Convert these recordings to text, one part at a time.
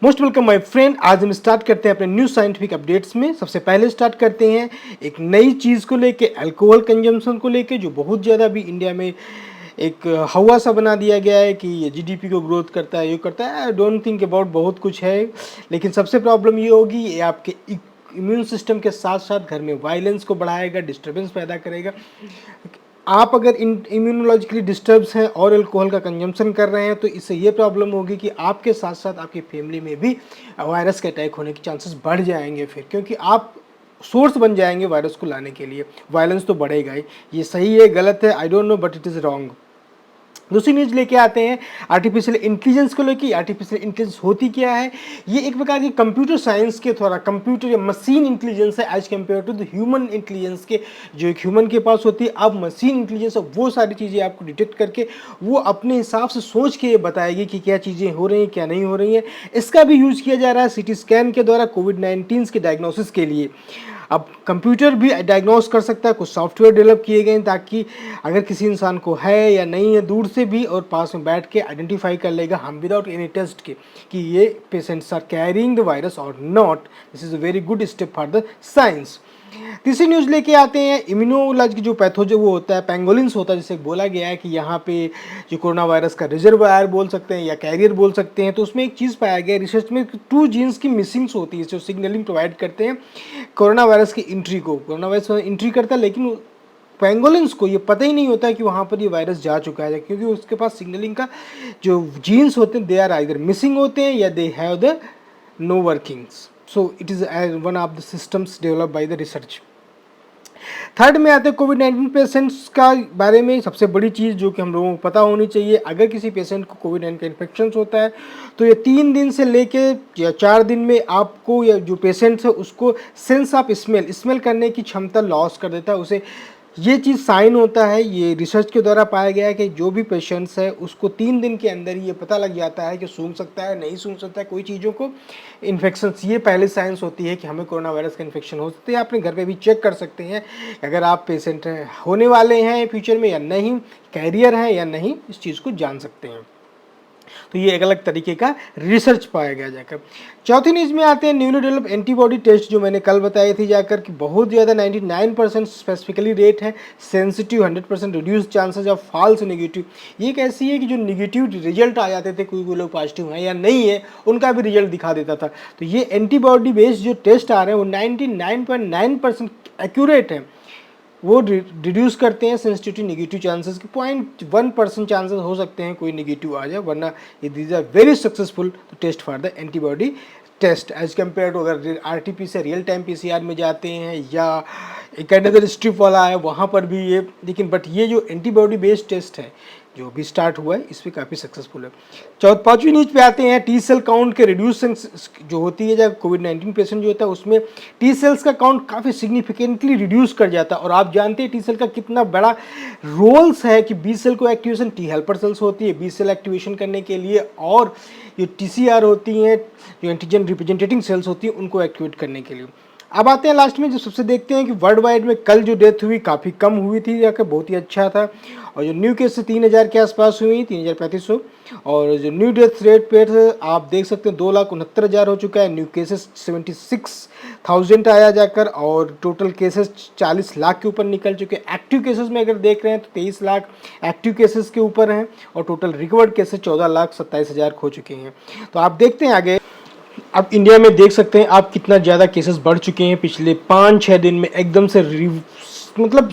Most welcome my friend. आज हम start करते हैं अपने न्यू साइंटिफिक अपडेट्स में। सबसे पहले स्टार्ट करते हैं एक नई चीज़ को लेके, अल्कोहल कंजम्पशन को लेके, जो बहुत ज़्यादा अभी इंडिया में एक हवा सा बना दिया गया है कि ये जीडीपी को ग्रोथ करता है, ये करता है। आई डोंट थिंक अबाउट बहुत कुछ है, लेकिन सबसे प्रॉब्लम ये होगी, ये आपके इम्यून सिस्टम के साथ साथ घर में वायलेंस को बढ़ाएगा, डिस्टर्बेंस पैदा करेगा। आप अगर इम्यूनोलॉजिकली डिस्टर्ब्स हैं और अल्कोहल का कंजम्पशन कर रहे हैं तो इससे ये प्रॉब्लम होगी कि आपके साथ साथ आपकी फैमिली में भी वायरस के अटैक होने के चांसेस बढ़ जाएंगे फिर, क्योंकि आप सोर्स बन जाएंगे वायरस को लाने के लिए। वायलेंस तो बढ़ेगा ही। ये सही है गलत है I don't know, but it is wrong. दूसरी न्यूज़ लेके आते हैं आर्टिफिशियल इंटेलिजेंस को लेके। आर्टिफिशियल इंटेलिजेंस होती क्या है? ये एक प्रकार की कंप्यूटर साइंस के थोड़ा कंप्यूटर या मशीन इंटेलिजेंस है as compare to the human intelligence के, जो एक ह्यूमन के पास होती है। अब मशीन इंटेलिजेंस वो सारी चीज़ें आपको डिटेक्ट करके वो अपने हिसाब से सोच के ये बताएगी कि क्या चीज़ें हो रही हैं क्या नहीं हो रही हैं। इसका भी यूज़ किया जा रहा है सीटी स्कैन के द्वारा कोविड-19 के डायग्नोसिस के लिए। अब कंप्यूटर भी डायग्नोस कर सकता है, कुछ सॉफ्टवेयर डेवलप किए गए हैं ताकि अगर किसी इंसान को है या नहीं है, दूर से भी और पास में बैठ के आइडेंटिफाई कर लेगा हम विदाउट एनी टेस्ट के कि ये patients are carrying the virus और not. This is a very good step for the science. तीसरी न्यूज़ लेके आते हैं इम्यूनोलॉजी जो पैथोजन वो होता है, पेंगोलिन्स होता है, जिसे बोला गया है कि यहाँ पे जो कोरोना वायरस का रिजर्वायर बोल सकते हैं या कैरियर बोल सकते हैं। तो उसमें एक चीज़ पाया गया रिसर्च में, 2 जीन्स की मिसिंग्स होती है जो सिग्नलिंग प्रोवाइड करते हैं कोरोना वायरस की एंट्री को। कोरोना वायरस एंट्री करता है लेकिन पेंगोलिन्स को ये पता ही नहीं होता है कि वहाँ पर ये वायरस जा चुका है, क्योंकि उसके पास सिग्नलिंग का जो जीन्स होते हैं दे आर आइदर मिसिंग होते हैं या they have the no workings. So it is one of the systems develop by the research. Third में आते हैं कोविड-19 पेशेंट्स का बारे में। सबसे बड़ी चीज़ जो कि हम लोगों को पता होनी चाहिए, अगर किसी पेशेंट को कोविड-19 का इन्फेक्शन होता है तो ये 3 दिन से लेके या 4 दिन में आपको या जो पेशेंट है उसको सेंस ऑफ स्मेल करने की क्षमता लॉस कर देता है उसे। ये चीज़ साइन होता है, ये रिसर्च के द्वारा पाया गया है कि जो भी पेशेंट्स है उसको 3 दिन के अंदर ये पता लग जाता है कि सूंघ सकता है नहीं सूंघ सकता है कोई चीज़ों को इन्फेक्शन। ये पहले साइंस होती है कि हमें कोरोना वायरस का इन्फेक्शन हो सकता है। अपने घर पे भी चेक कर सकते हैं अगर आप पेशेंट होने वाले हैं फ्यूचर में या नहीं, कैरियर हैं या नहीं, इस चीज़ को जान सकते हैं। तो ये एक अलग तरीके का रिसर्च पाया गया जाकर। चौथी न्यूज़ में आते हैं न्यूली डेवलप एंटीबॉडी टेस्ट, जो मैंने कल बताई थी जाकर कि बहुत ज़्यादा 99% स्पेसिफिकली रेट है, sensitive 100% reduce chances of false negative. ये एक ऐसी है कि जो नेगेटिव रिजल्ट आ जाते थे, कोई लोग पॉजिटिव हैं या नहीं है, उनका भी रिजल्ट दिखा देता था। तो ये एंटीबॉडी बेस्ड जो टेस्ट आ रहे हैं वो 99.9% एक्यूरेट है, वो रिड्यूस करते हैं सेंसिटिविटी नेगेटिव चांसेस के। 0.1% चांसेस हो सकते हैं कोई नेगेटिव आ जाए, वरना ये these are very successful test for the antibody test as compare to अगर RT-PCR रियल टाइम PCR में जाते हैं या एक अनदर स्ट्रिप वाला है वहाँ पर भी ये, लेकिन बट ये जो एंटीबॉडी बेस्ड टेस्ट है जो भी स्टार्ट हुआ है इस पर काफ़ी सक्सेसफुल है। पाँचवीं न्यूज़ पे आते हैं टी सेल काउंट के रिड्यूस जो होती है जब कोविड-19 पेशेंट जो होता है उसमें टी सेल्स का काउंट काफ़ी सिग्निफिकेंटली रिड्यूस कर जाता है। और आप जानते हैं टी सेल का कितना बड़ा रोल्स है कि बी सेल को एक्टिवेशन टी हेल्पर सेल्स होती है बी सेल एक्टिवेशन करने के लिए, और जो TCR होती हैं जो एंटीजन रिप्रेजेंटेटिंग सेल्स होती हैं उनको एक्टिवेट करने के लिए। अब आते हैं लास्ट में जो सबसे देखते हैं कि वर्ल्ड वाइड में कल जो डेथ हुई काफ़ी कम हुई थी, जाकर बहुत ही अच्छा था। और जो न्यू केस 3000 के आसपास हुई, 3300। और जो न्यू डेथ रेट पे आप देख सकते हैं 2,69,000 हो चुका है। न्यू केसेस 76,000 आया जाकर, और टोटल केसेस 40 लाख के ऊपर निकल चुके हैं। एक्टिव केसेस में अगर देख रहे हैं तो 23 लाख एक्टिव केसेस के ऊपर हैं, और टोटल रिकवर्ड केसेस 14,27,000 हो चुके हैं। तो आप देखते हैं आगे। अब इंडिया में देख सकते हैं आप कितना ज़्यादा केसेस बढ़ चुके हैं पिछले 5-6 दिन में, एकदम से मतलब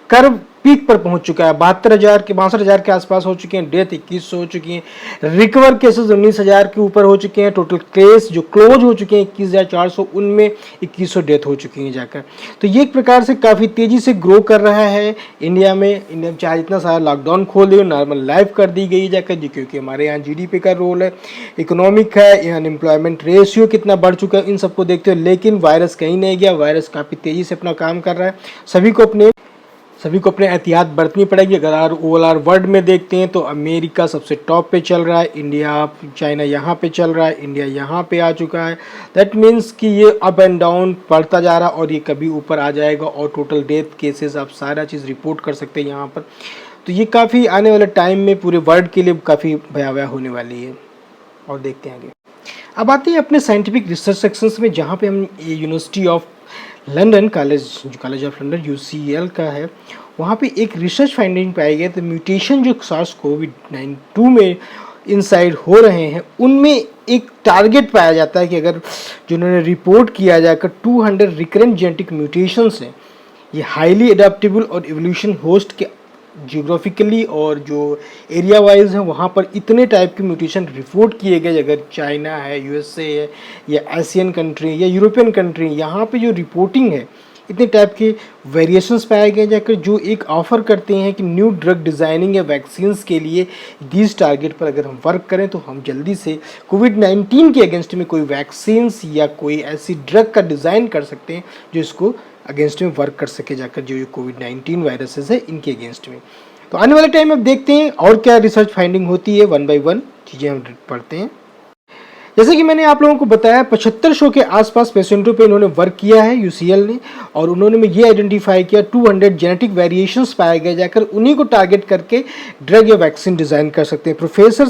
कर्व पीक पर पहुंच चुका है। 62,000 के आसपास हो चुके हैं। डेथ 2100 हो चुकी हैं। रिकवर केसेस 19,000 के ऊपर हो चुके हैं। टोटल केस जो क्लोज हो चुके हैं 21,400, उनमें 2100 डेथ हो चुकी हैं जाकर। तो ये एक प्रकार से काफ़ी तेज़ी से ग्रो कर रहा है इंडिया में चाहे इतना सारा लॉकडाउन खोल दिया, नॉर्मल लाइफ कर दी गई जाकर, क्योंकि हमारे यहाँ GDP का रोल है, इकोनॉमिक है, यहाँ अनएम्प्लॉयमेंट रेशियो कितना बढ़ चुका है, इन सबको देखते हुए। लेकिन वायरस कहीं नहीं गया, वायरस काफ़ी तेज़ी से अपना काम कर रहा है। सभी को अपने एहतियात बरतनी पड़ेगी। अगर ओवरऑल वर्ल्ड में देखते हैं तो अमेरिका सबसे टॉप पे चल रहा है, इंडिया चाइना यहाँ पे चल रहा है, इंडिया यहाँ पे आ चुका है। दैट मीन्स कि ये अप एंड डाउन बढ़ता जा रहा है और ये कभी ऊपर आ जाएगा। और टोटल डेथ केसेस आप सारा चीज़ रिपोर्ट कर सकते हैं यहाँ पर। तो ये काफ़ी आने वाले टाइम में पूरे वर्ल्ड के लिए काफ़ी भयावह होने वाली है। और देखते हैं आगे। अब आते हैं अपने साइंटिफिक रिसर्च सेक्शंस में, जहाँ पे हम university of London college of London UCL का है, वहाँ पे एक रिसर्च फाइंडिंग पाई गई। तो म्यूटेशन जो सार्स कोविड-2 में इनसाइड हो रहे हैं, उनमें एक टारगेट पाया जाता है कि अगर जो उन्होंने रिपोर्ट किया जाकर 200 रिकरेंट जेनेटिक म्यूटेशंस हैं, ये हाईली एडाप्टेबल और एवोल्यूशन होस्ट के जियोग्राफिकली और जो एरिया वाइज हैं वहाँ पर इतने टाइप के म्यूटेशन रिपोर्ट किए गए। अगर चाइना है, USA है, या एशियन कंट्री या यूरोपियन कंट्री, यहाँ पे जो रिपोर्टिंग है इतने टाइप के वेरिएशंस पाए गए जाकर, जो एक ऑफर करते हैं कि न्यू ड्रग डिज़ाइनिंग या वैक्सीन्स के लिए दिस टारगेट पर अगर हम वर्क करें तो हम जल्दी से कोविड-19 के अगेंस्ट में कोई वैक्सीन्स या कोई ऐसी ड्रग का डिज़ाइन कर सकते हैं जो इसको अगेंस्ट में वर्क कर सके जाकर, जो ये कोविड-19 वायरसेस है इनके अगेंस्ट में। तो आने वाले टाइम में अब देखते हैं और क्या रिसर्च फाइंडिंग होती है, 1 बाय 1 चीज़ें हम पढ़ते हैं। जैसे कि मैंने आप लोगों को बताया, 7500 के आसपास पेशेंटों पे इन्होंने वर्क किया है UCL ने, और उन्होंने ये आइडेंटिफाई किया 200 जेनेटिक वेरिएशंस पाए गए जाकर, उन्हीं को टारगेट करके ड्रग या वैक्सीन डिज़ाइन कर सकते हैं। प्रोफेसर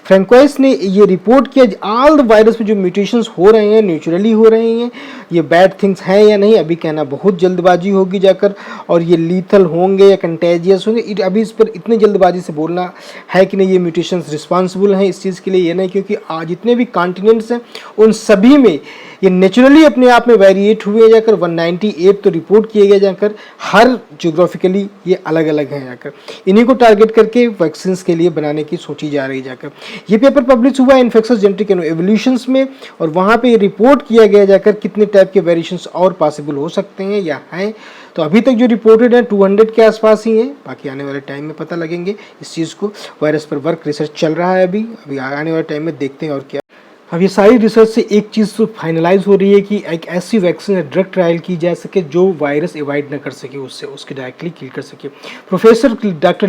फ्रैंकोइस ने ये रिपोर्ट किया ऑल द वायरस में जो म्यूटेशंस हो रहे हैं नेचुरली हो रहे हैं, ये बैड थिंग्स हैं या नहीं अभी कहना बहुत जल्दबाजी होगी जाकर, और ये लीथल होंगे या कंटेजियस होंगे, अभी इस पर इतनी जल्दबाजी से बोलना है कि नहीं ये म्यूटेशंस रिस्पॉन्सिबल हैं इस चीज़ के लिए, ये नहीं, क्योंकि आज जितने भी कॉन्टिनेंट्स हैं उन सभी में ये नेचुरली अपने आप में वेरिएट हुए जाकर 198 तो रिपोर्ट किए गए जाकर, हर जियोग्राफिकली ये अलग अलग हैं जाकर, इन्हीं को टारगेट करके वैक्सीन्स के लिए बनाने की सोची जा रही जाकर। ये पेपर पब्लिश हुआ इन्फेक्शस जेनेटिक एवोल्यूशंस में, और वहाँ पे रिपोर्ट किया गया जाकर कितने टाइप के वेरिएशंस और पॉसिबल हो सकते हैं या हैं। तो अभी तक जो रिपोर्टेड है 200 के आसपास ही है, बाकी आने वाले टाइम में पता लगेंगे इस चीज़ को। वायरस पर वर्क रिसर्च चल रहा है अभी आने वाले टाइम में देखते हैं और क्या। अब ये सारी रिसर्च से एक चीज़ तो फाइनलाइज हो रही है कि एक ऐसी वैक्सीन या ड्रग ट्रायल की जा सके जो वायरस एवॉइड न कर सके, उसके डायरेक्टली किल कर सके। प्रोफेसर डॉक्टर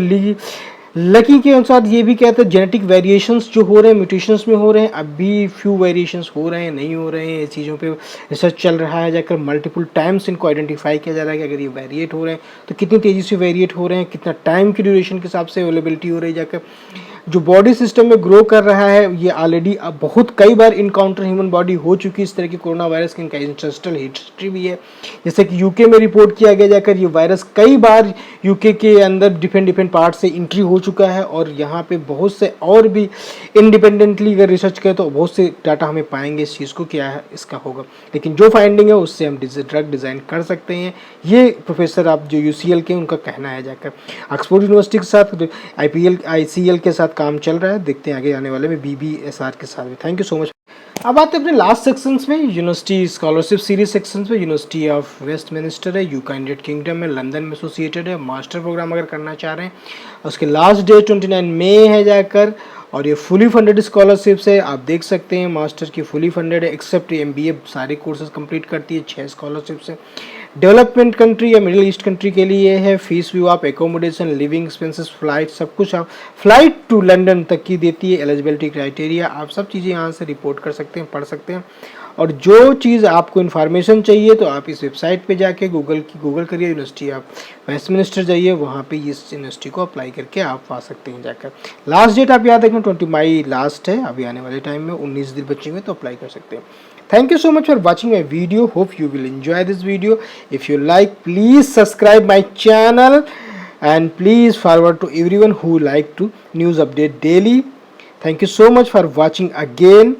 लकी के अनुसार ये भी कहते हैं जेनेटिक वेरिएशंस जो हो रहे हैं म्यूटेशंस में हो रहे हैं, अभी फ्यू वेरिएशंस हो रहे हैं नहीं हो रहे हैं, चीज़ों पे रिसर्च चल रहा है जाकर, मल्टीपल टाइम्स इनको आइडेंटिफाई किया जा रहा है कि अगर ये वेरिएट हो रहे हैं तो कितनी तेज़ी से वेरिएट हो रहे हैं, कितना टाइम की ड्यूरेशन के हिसाब से अवेलेबिलिटी हो रही है जाकर। जो बॉडी सिस्टम में ग्रो कर रहा है ये ऑलरेडी अब बहुत कई बार इनकाउंटर ह्यूमन बॉडी हो चुकी है इस तरह की कोरोना वायरस की, इनका इंसेस्ट्रल हिस्ट्री भी है। जैसे कि यूके में रिपोर्ट किया गया जाकर ये वायरस कई बार यूके के अंदर डिफरेंट पार्ट से एंट्री हो चुका है, और यहाँ पे बहुत से और भी इंडिपेंडेंटली अगर रिसर्च करें तो बहुत से डाटा हमें पाएंगे इस चीज़ को क्या है इसका होगा, लेकिन जो फाइंडिंग है उससे हम ड्रग डिज़ाइन कर सकते हैं, ये प्रोफेसर आप जो UCL के उनका कहना है जाकर। ऑक्सफोर्ड यूनिवर्सिटी के साथ ICL के साथ काम चल रहा है, देखते हैं आगे आने वाले में BBSR के साथ भी। Thank you so much. अब आते हैं अपने लास्ट सेक्शंस में, यूनिवर्सिटी स्कॉलरशिप सीरीज सेक्शंस में। यूनिवर्सिटी ऑफ वेस्टमिनिस्टर है, यूनाइटेड किंगडम में, लंदन में एसोसिएटेड है। मास्टर प्रोग्राम अगर करना चाह रहे हैं उसके लास्ट डेट 29 मई है जाकर, और ये फुली फंडेड स्कॉलरशिप्स है, आप देख सकते हैं मास्टर की फुली फंडेड है, एक्सेप्ट MBA सारे कोर्सेज कंप्लीट करती है। 6 स्कॉलरशिप्स है। डेवलपमेंट कंट्री या मिडिल ईस्ट कंट्री के लिए है। फीस भी आप एकोमोडेशन, लिविंग एक्सपेंसेस, फ्लाइट सब कुछ आप फ्लाइट टू लंदन तक की देती है। एलिजिबिलिटी क्राइटेरिया आप सब चीज़ें यहाँ से रिपोर्ट कर सकते हैं, पढ़ सकते हैं, और जो चीज़ आपको इन्फॉर्मेशन चाहिए तो आप इस वेबसाइट पे जाके गूगल करिए, यूनिवर्सिटी आप वेस्टमिनिस्टर जाइए, वहाँ पे इस यूनिवर्सिटी को अप्लाई करके आप पा सकते हैं जाकर। लास्ट डेट आप याद रखें 20 मई लास्ट है, अभी आने वाले टाइम में 19 दिन बचे हुए तो अप्लाई कर सकते हैं। Thank you so much for watching my video. Hope you will enjoy this video. If you like, please subscribe my channel and please forward to everyone who like to news update daily. Thank you so much for watching again.